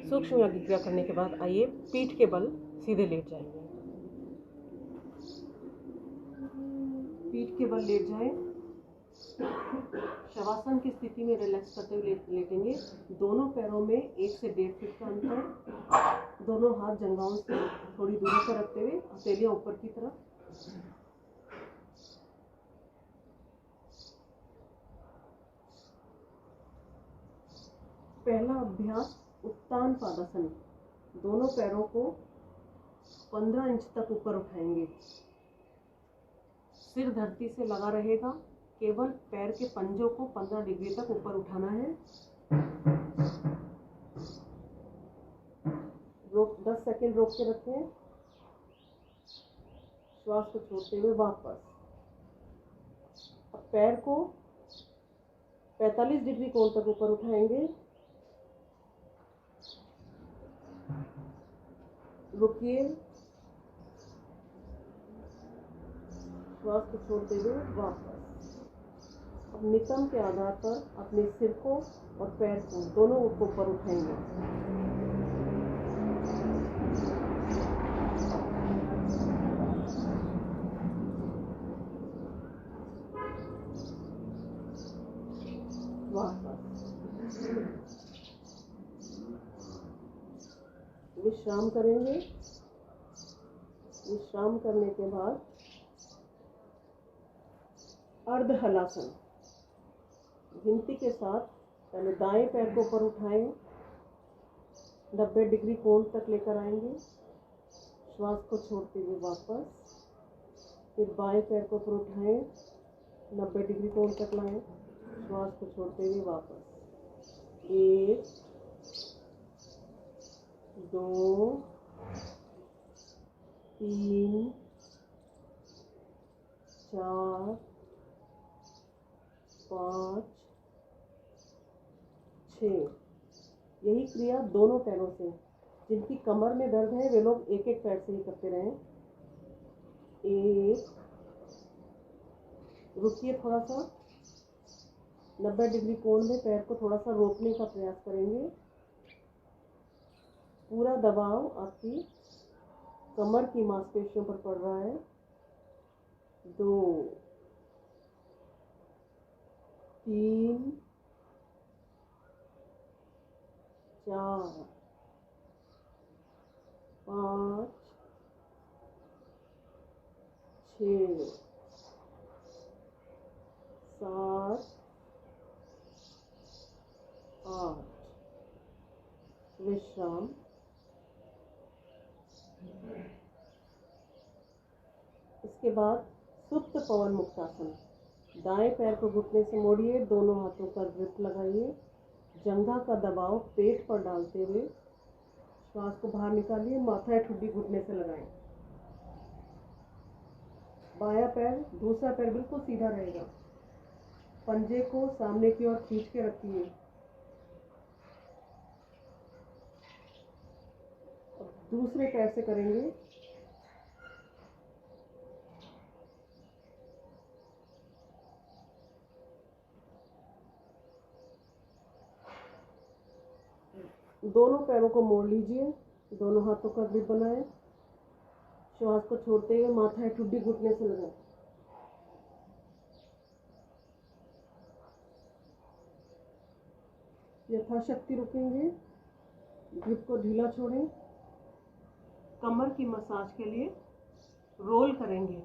A: सूक्ष्म योगी क्रिया करने के बाद आइए पीठ के बल सीधे लेट जाएंगे। पीठ के बल लेट जाएं। शवासन की स्थिति में रिलैक्स करते हुए लेटेंगे। दोनों पैरों में 1 से 1.5 फीट का अंतर। दोनों हाथ जंघाओं से थोड़ी दूरी पर रखते हुए हथेलियां ऊपर की तरफ। पहला अभ्यास उत्तान पादासन। दोनों पैरों को 15 इंच तक ऊपर उठाएंगे। सिर धरती से लगा रहेगा। केवल पैर के पंजों को 15 डिग्री तक ऊपर उठाना है। रोक 10 सेकेंड रोक के रखें। श्वास को छोड़ते हुए वापस। अब पैर को 45 डिग्री कोण तक ऊपर उठाएंगे। रुकिए, श्वास को छोड़ते हुए वापस। अब नितंब के आधार पर अपने सिर को और पैर को दोनों को ऊपर उठाएंगे। वापस विश्राम करेंगे। विश्राम करने के बाद अर्ध हलासन। गिनती के साथ पहले दाएं पैर को ऊपर उठाएं, 90 डिग्री कोण तक लेकर आएंगे। श्वास को छोड़ते हुए वापस। फिर बाएं पैर को ऊपर उठाएं, 90 डिग्री कोण तक लाएं। श्वास को छोड़ते हुए वापस। 1 2 3 4 5 6। यही क्रिया दोनों पैरों से। जिनकी कमर में दर्द है वे लोग एक एक पैर से ही करते रहें। 1, रुकिए थोड़ा सा। 90 डिग्री कोण में पैर को थोड़ा सा रोकने का प्रयास करेंगे। पूरा दबाव आपकी कमर की मांसपेशियों पर पड़ रहा है। 2 3 4 5 6 7 8।
B: विश्राम। इसके बाद सुप्त पवन मुक्तासन। दाएं पैर को घुटने से मोड़िए, दोनों हाथों पर ग्रिप लगाइए, जंघा का दबाव पेट पर डालते हुए श्वास को बाहर निकालिए, माथा या ठुड्डी घुटने से लगाएं। बायां पैर, दूसरा पैर बिल्कुल सीधा रहेगा, पंजे को सामने की ओर खींच के रखिए। दूसरे पैर से करेंगे। दोनों पैरों को मोड़ लीजिए, दोनों हाथों का ग्रिप बनाएं, श्वास को छोड़ते हुए माथा या ठुड्डी घुटने से लगाएं। यथाशक्ति रुकेंगे, ग्रिप को ढीला छोड़ें। कमर की मसाज के लिए रोल करेंगे।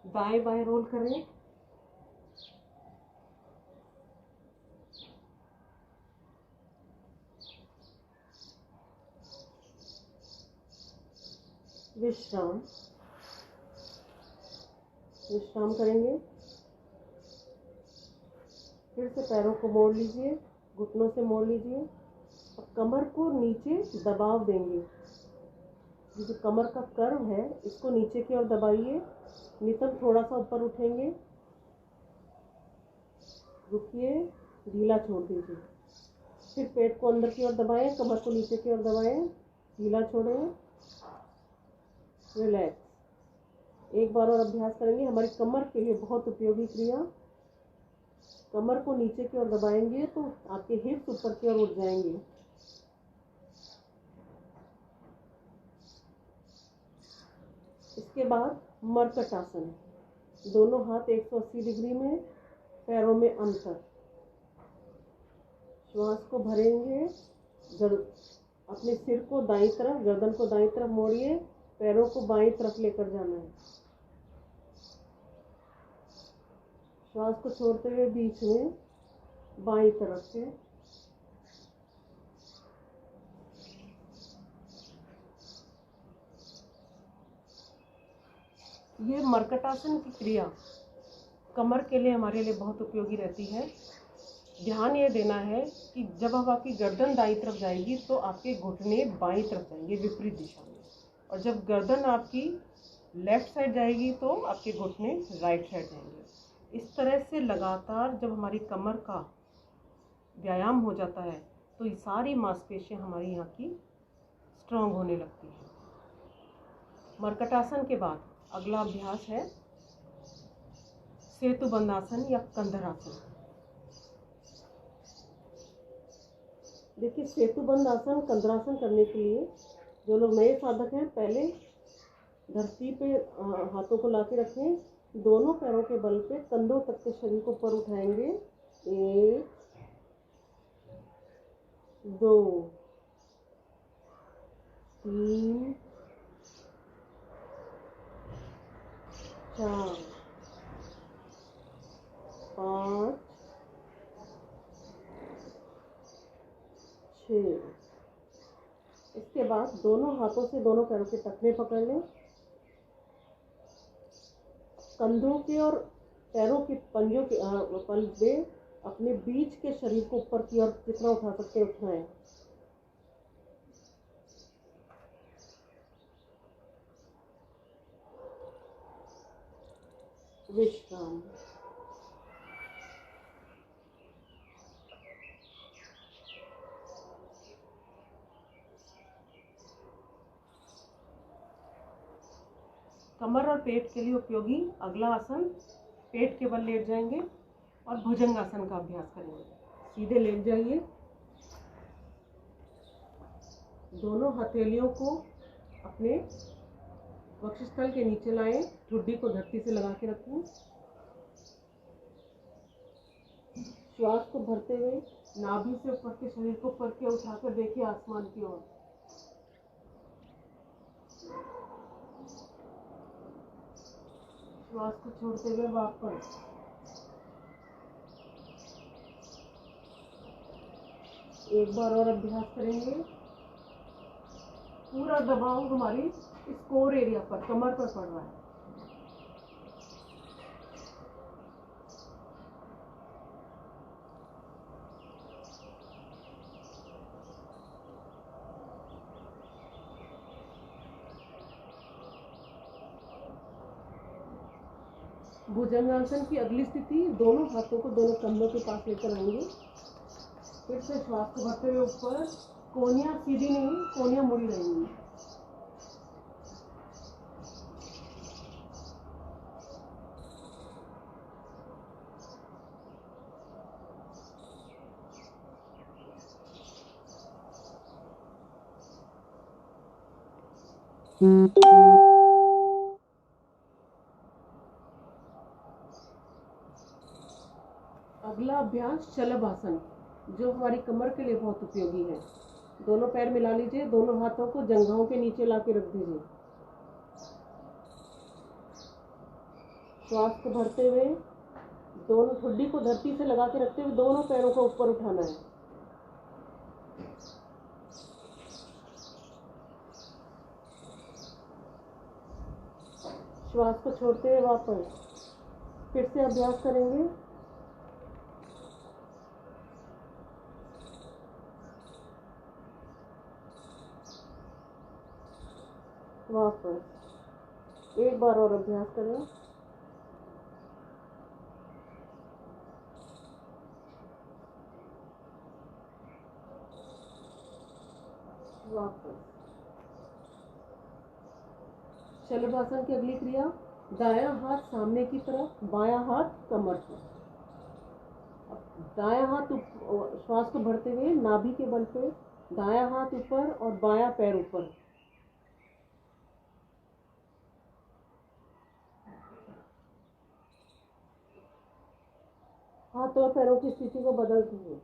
B: दाएं बाएं रोल करें। विश्राम। विश्राम करेंगे। फिर से पैरों को मोड़ लीजिए, घुटनों से मोड़ लीजिए और कमर को नीचे दबाव देंगे। जो कमर का कर्व है इसको नीचे की ओर दबाइए, नितंब थोड़ा सा ऊपर उठेंगे, रुकिए, ढीला छोड़ दीजिए। फिर पेट को अंदर की ओर दबाएं, कमर को नीचे की ओर दबाएं, ढीला छोड़ें, रिलैक्स। एक बार और अभ्यास करेंगे, हमारी कमर के लिए बहुत उपयोगी क्रिया। कमर को नीचे की ओर दबाएंगे तो आपके हिप्स ऊपर की ओर उठ जाएंगे। इसके बाद मरकट आसन। दोनों हाथ 180 डिग्री में, पैरों में अंतर। श्वास को भरेंगे, अपने सिर को दाईं तरफ, गर्दन को दाईं तरफ मोड़िए, पैरों को बाईं तरफ लेकर जाना है। श्वास को छोड़ते हुए बीच में बाईं तरफ से। ये मरकटासन की क्रिया कमर के लिए हमारे लिए बहुत उपयोगी रहती है। ध्यान ये देना है कि जब अब आपकी गर्दन दाईं तरफ जाएगी तो आपके घुटने बाईं तरफ जाएंगे, विपरीत दिशा में, और जब गर्दन आपकी लेफ्ट साइड जाएगी तो आपके घुटने राइट साइड जाएंगे। इस तरह से लगातार जब हमारी कमर का व्यायाम हो जाता है तो ये सारी मांसपेशियां हमारी यहाँ की स्ट्रांग होने लगती हैं। मरकटासन के बाद अगला अभ्यास है सेतुबंध आसन या कंधरासन। देखिए, सेतुबंध आसन, कंधरासन करने के लिए जो लोग नए साधक हैं, पहले धरती पे हाथों को लाके रखें, दोनों पैरों के बल पे कंधों तक के शरीर को ऊपर उठाएंगे। 1 2 3 4 5 6। इसके बाद दोनों हाथों से दोनों पैरों के टखने पकड़ लें, कंधों के और पैरों के पंजों के पंजे अपने बीच के शरीर को ऊपर की ओर जितना उठा सकते हैं उठाएं। विश्राम। कमर और पेट के लिए उपयोगी अगला आसन, पेट के बल लेट जाएंगे और भुजंगासन का अभ्यास करेंगे। सीधे लेट जाइए, दोनों हथेलियों को अपने वक्षस्थल के नीचे लाएं, ठुड्डी को धरती से लगा के रखें। श्वास को भरते हुए नाभि से ऊपर के शरीर को ऊपर की ओर उठाकर देखिए आसमान की ओर। श्वास को छोड़ते हुए वापस। एक बार और अभ्यास करेंगे। पूरा दबाव हमारी इस कोर एरिया पर, कमर पर पड़ रहा है। भुजंगासन की अगली स्थिति, दोनों हाथों को दोनों कंधों के पास लेकर आएंगे। फिर से श्वास को भरते हुए ऊपर। कोहनियां सीधी नहीं, कोहनियां मुड़ी रहेंगी। अगला अभ्यास शलभासन, जो हमारी कमर के लिए बहुत उपयोगी है। दोनों पैर मिला लीजिए, दोनों हाथों को जंघाओं के नीचे लाके रख दीजिए। श्वास को भरते हुए दोनों ठुड्डी को धरती से लगा के रखते हुए दोनों पैरों को ऊपर उठाना है। श्वास को छोड़ते हुए वापस। फिर से अभ्यास करेंगे। वापस। एक बार और अभ्यास करें। वापस। शलभासन की अगली क्रिया, दायां हाथ सामने की तरफ, बायां हाथ कमर पर। दायां हाथ श्वास को भरते हुए नाभि के बल पे, दायां हाथ ऊपर और बायां पैर ऊपर। हाथों और पैरों की स्थिति को बदलते हुए।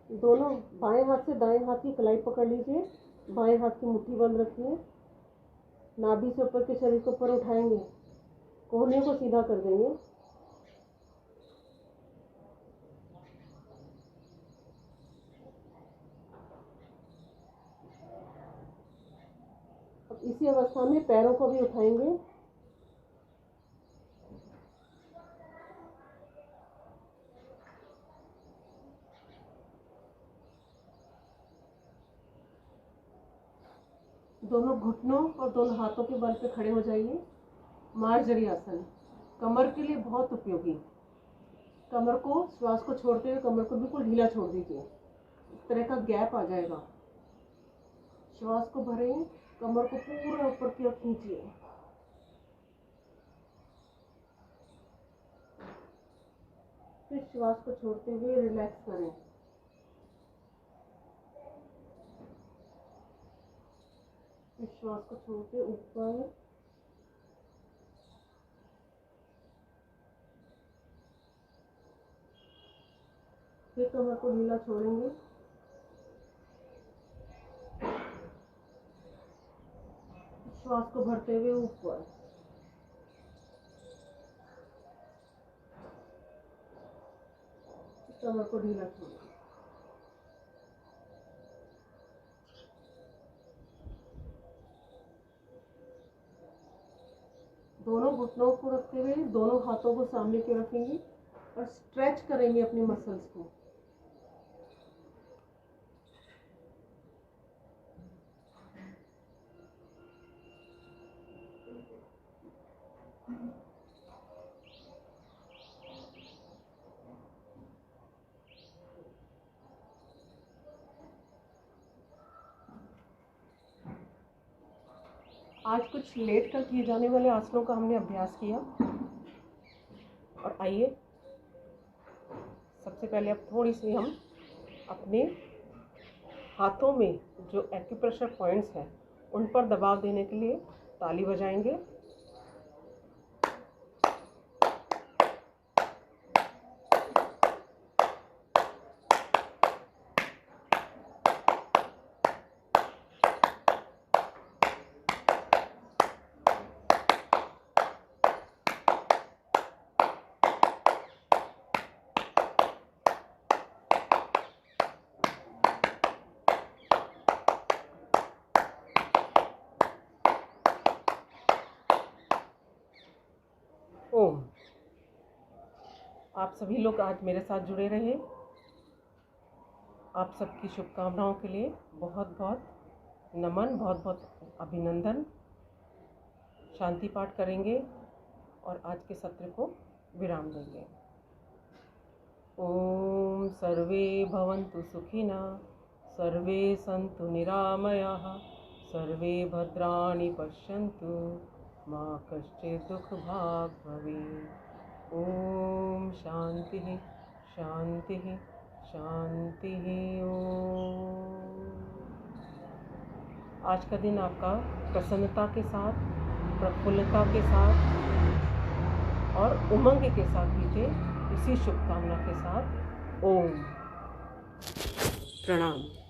B: दोनों बाएं हाथ से दाएं हाथ की कलाई पकड़ लीजिए, बाएं हाथ की मुट्ठी बंद रखिए। नाभि से ऊपर के शरीर को ऊपर उठाएंगे, कोहनियों को सीधा कर देंगे। अब इसी अवस्था में पैरों को भी उठाएंगे। दोनों घुटनों और दोनों हाथों के बल पे खड़े हो जाइए। मार्जरी आसन, कमर के लिए बहुत उपयोगी। कमर को, श्वास को छोड़ते हुए कमर को बिल्कुल ढीला छोड़ दीजिए, इस तरह का गैप आ जाएगा। श्वास को भरें, कमर को पूरा ऊपर की ओर खींचिए। फिर श्वास को छोड़ते हुए रिलैक्स करें। फिर श्वास को छोड़ते ऊपर, फिर कमर को ढीला छोड़ेंगे। श्वास को भरते हुए ऊपर, कमर को ढीला छोड़ें। दोनों घुटनों को रखते हुए दोनों हाथों को सामने के रखेंगे और स्ट्रेच करेंगे अपनी मसल्स को। आज कुछ लेट कर किए जाने वाले आसनों का हमने अभ्यास किया। और आइए सबसे पहले अब थोड़ी सी हम अपने हाथों में जो एक्यूप्रेशर पॉइंट्स हैं उन पर दबाव देने के लिए ताली बजाएंगे।
A: ओम। आप सभी लोग आज मेरे साथ जुड़े रहे। आप सबकी शुभकामनाओं के लिए बहुत बहुत नमन, बहुत बहुत अभिनंदन। शांति पाठ करेंगे और आज के सत्र को विराम देंगे। ओम सर्वे भवन्तु सुखिनः, सर्वे सन्तु निरामयाः, सर्वे भद्राणि पश्यन्तु, मा कश्चित् दुःखभाग् भवेत्। ओम शांति शांति शांति। ओम। आज का दिन आपका प्रसन्नता के साथ, प्रफुल्लता के साथ और उमंग के साथ बीते, इसी शुभकामना के साथ ओम। प्रणाम।